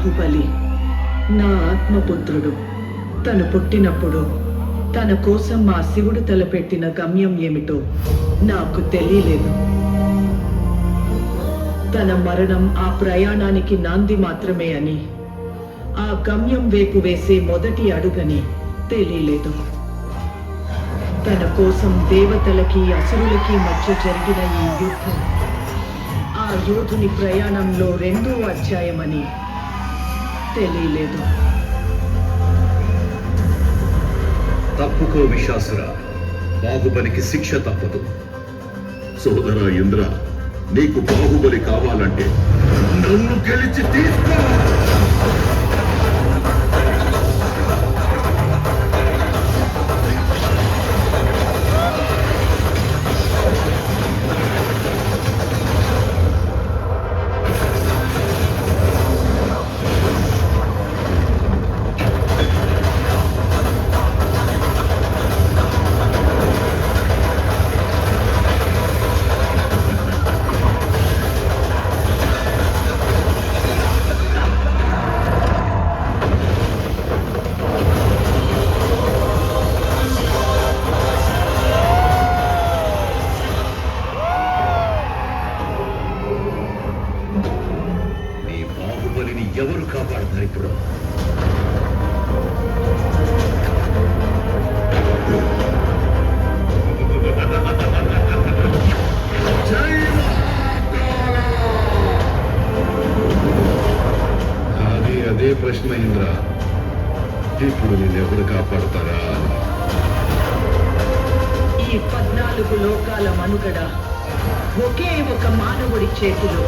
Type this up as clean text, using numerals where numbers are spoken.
బాహుబలి నా ఆత్మపుత్రుడు. తను పుట్టినప్పుడు తన కోసం మా శివుడు తలపెట్టిన గమ్యం ఏమిటో నాకు తెలియలేదు. తన మరణం ఆ ప్రయాణానికి నాంది మాత్రమే అని, ఆ గమ్యం వైపు వేసే మొదటి అడుగని తెలియలేదు. తన కోసం దేవతలకి అసురులకి మధ్య జరిగిన ఈ యుద్ధం ఆ యోధుని ప్రయాణంలో 2వ అధ్యాయమని తెలియలేదు. తప్పుకో విశాసుర, బాహుబలికి శిక్ష తప్పదు. సోదరా ఇంద్ర, నీకు బాహుబలి కావాలంటే నన్ను గెలిచి తీసుకో. ఎవరు కాపాడతారు ఇప్పుడు? అదే ప్రశ్న ఇంద్ర, ఇప్పుడు నేనెవరు కాపాడతారా? ఈ 14 లోకాల మనుగడ ఒకే ఒక మానవుడి చేతిలో